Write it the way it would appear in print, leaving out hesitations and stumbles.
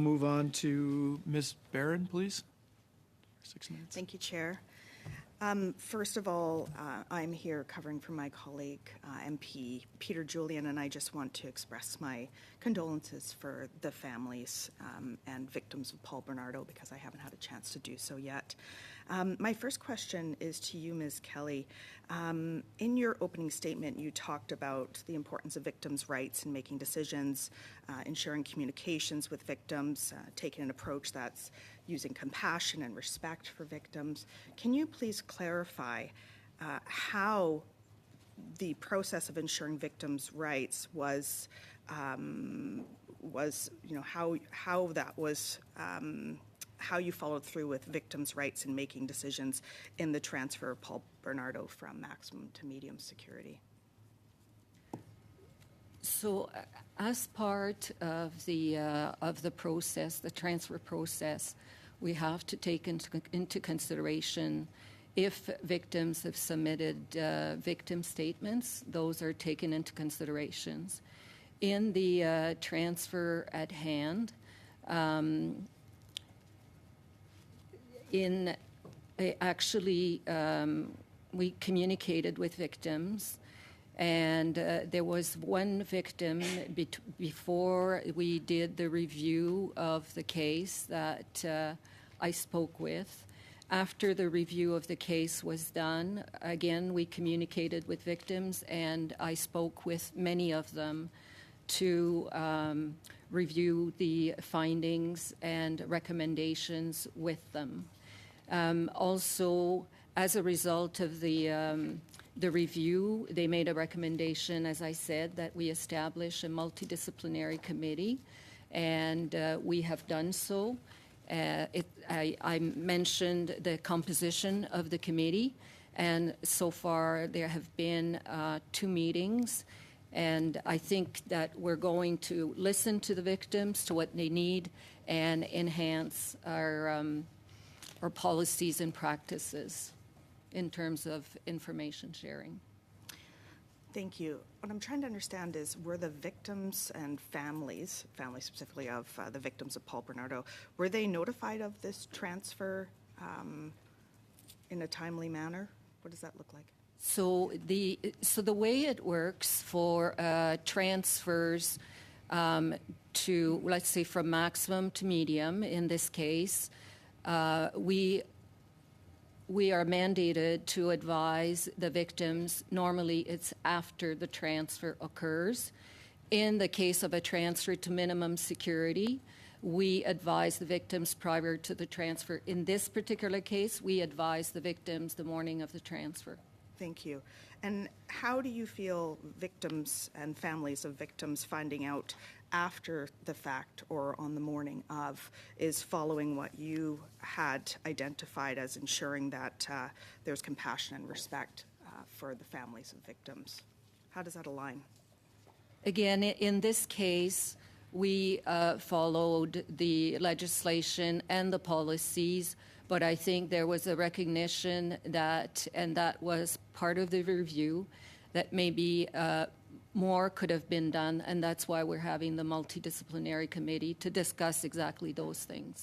move on to Ms. Barron, please. 6 minutes. Thank you, Chair. First of all, I'm here covering for my colleague, MP Peter Julian, and I just want to express my condolences for the families and victims of Paul Bernardo, because I haven't had a chance to do so yet. My first question is to you, Ms. Kelly. In your opening statement, you talked about the importance of victims' rights in making decisions, ensuring communications with victims, taking an approach that's using compassion and respect for victims. Can you please clarify how the process of ensuring victims' rights was how you followed through with victims' rights in making decisions in the transfer of Paul Bernardo from maximum to medium security? So, as part of the process, the transfer process, we have to take into consideration if victims have submitted victim statements. Those are taken into considerations. In the transfer at hand, we communicated with victims. And there was one victim before we did the review of the case that I spoke with. After the review of the case was done, again, we communicated with victims, and I spoke with many of them to review the findings and recommendations with them. Also, as a result of the review, they made a recommendation, as I said, that we establish a multidisciplinary committee, and we have done so. I mentioned the composition of the committee, and so far there have been 2 meetings, and I think that we're going to listen to the victims, to what they need, and enhance our policies and practices in terms of information sharing. Thank you. What I'm trying to understand is, were the victims and families specifically of the victims of Paul Bernardo, were they notified of this transfer in a timely manner? What does that look like? So the way it works for transfers to, let's say, from maximum to medium, in this case, we are mandated to advise the victims. Normally, it's after the transfer occurs. In the case of a transfer to minimum security, we advise the victims prior to the transfer. In this particular case, we advise the victims the morning of the transfer. Thank you. And how do you feel victims and families of victims finding out after the fact or on the morning of is following what you had identified as ensuring that there's compassion and respect for the families of victims? How does that align? Again, in this case, we followed the legislation and the policies, but I think there was a recognition that, and that was part of the review, that maybe more could have been done, and that's why we're having the multidisciplinary committee to discuss exactly those things.